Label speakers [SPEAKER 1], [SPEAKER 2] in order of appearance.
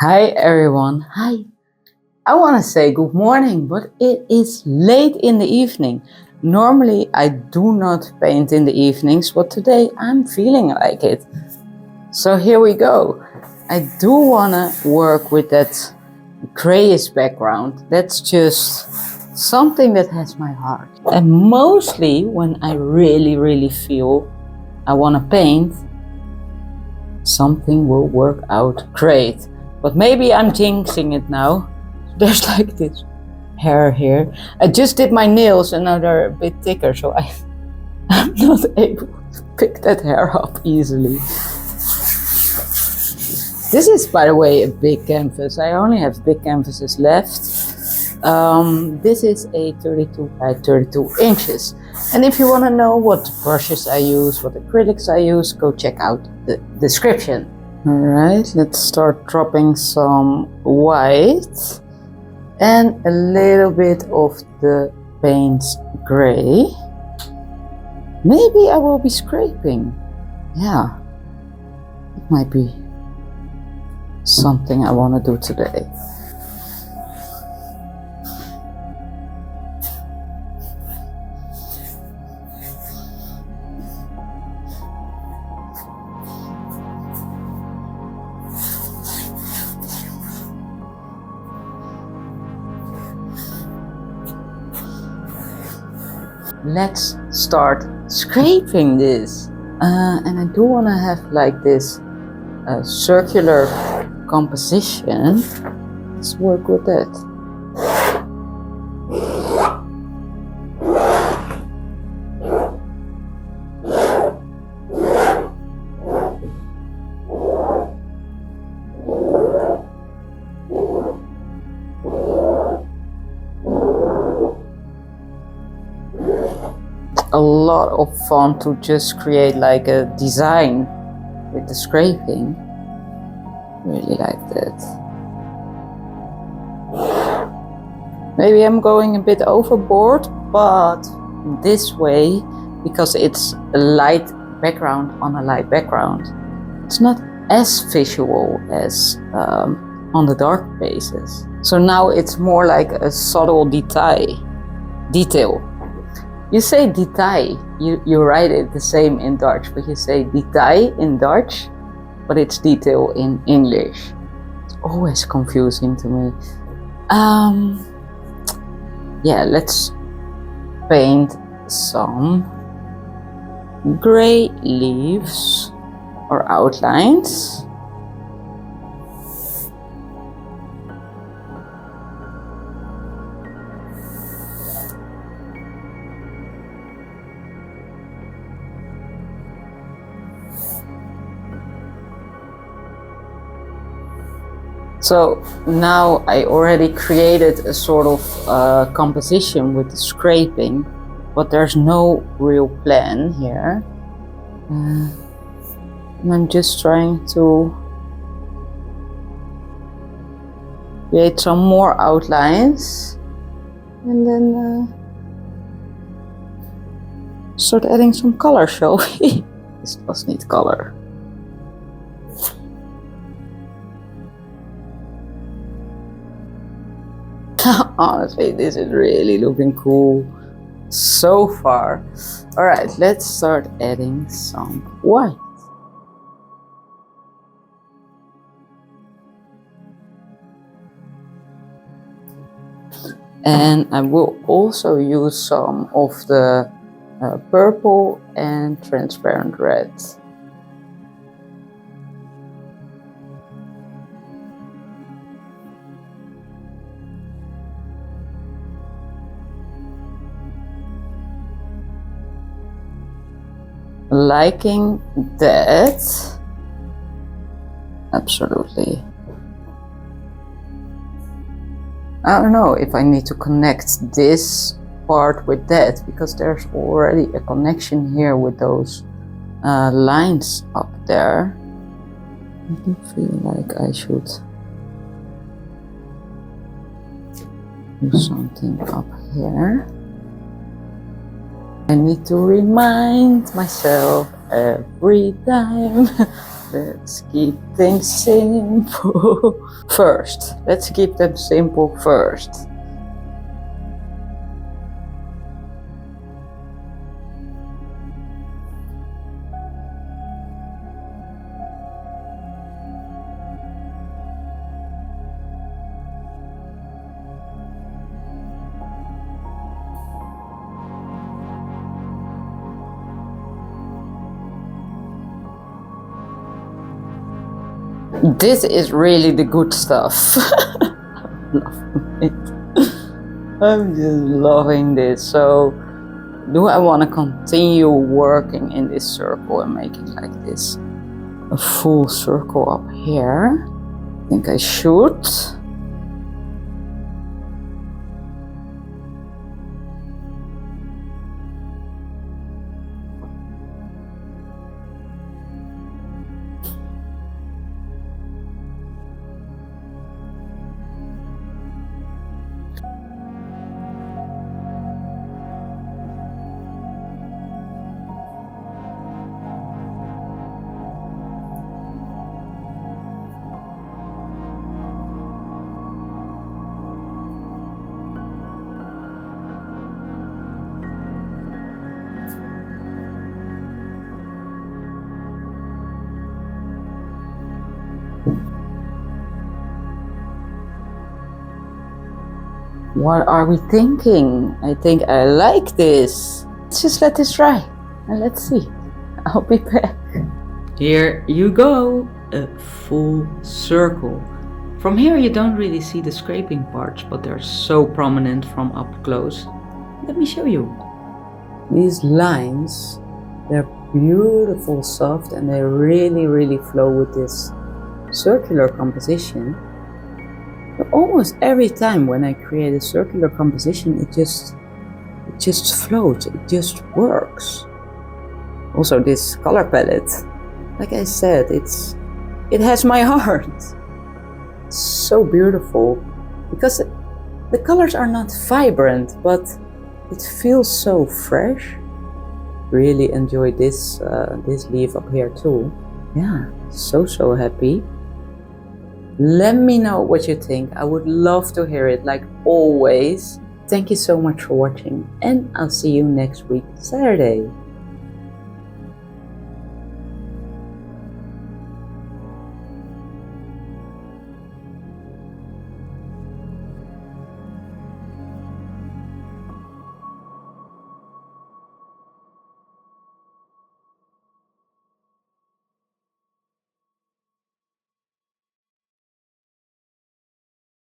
[SPEAKER 1] Hi everyone. Hi. I want to say good morning, but it is late in the evening. Normally I do not paint in the evenings, but today I'm feeling like it. So here we go. I do want to work with that grayish background. That's just something that has my heart. And mostly when I really feel I want to paint, something will work out great. But maybe I'm jinxing it now. There's like this hair here. I just did my nails and now they're a bit thicker, so I'm not able to pick that hair up easily. This is, by the way, a big canvas. I only have big canvases left. This is a 32 by 32 inches. And if you want to know what brushes I use, what acrylics I use, go check out the description. Alright, let's start dropping some white and a little bit of the Payne's gray. Maybe I will be scraping. Yeah, it might be something I want to do today. Let's start scraping this. And I do want to have like this circular composition. Let's work with that. A lot of fun to just create like a design with the scraping. Really like that. Maybe I'm going a bit overboard, but this way, because it's a light background on a light background, it's not as visual as on the dark bases. So now it's more like a subtle detail. You say detail, you write it the same in Dutch, but you say detail in Dutch, but it's detail in English. It's always confusing to me. Yeah, let's paint some gray leaves or outlines. So now I already created a sort of composition with the scraping, but there's no real plan here. And I'm just trying to create some more outlines and then start adding some color, shall we? This does need color. Honestly, this is really looking cool so far. All right, let's start adding some white. And I will also use some of the purple and transparent red. Liking that. Absolutely. I don't know if I need to connect this part with that, because there's already a connection here with those lines up there. I do feel like I should do something up here. I need to remind myself every time Let's keep things simple first. Let's keep them simple first. This is really the good stuff. I'm loving it. I'm just loving this. So, do I want to continue working in this circle and make it like this? A full circle up here? I think I should. What are we thinking? I think I like this. Let's just let this dry and let's see. I'll be back. Here you go, a full circle. From here you don't really see the scraping parts, but they're so prominent from up close. Let me show you. These lines, they're beautiful, soft, and they really flow with this circular composition. But almost every time when I create a circular composition, it just floats, it just works. Also this color palette, like I said, it has my heart. It's so beautiful because the colors are not vibrant, but it feels so fresh. Really enjoy this leaf up here too. Yeah, so happy. Let me know what you think. I would love to hear it, like always. Thank you so much for watching, and I'll see you next week, Saturday.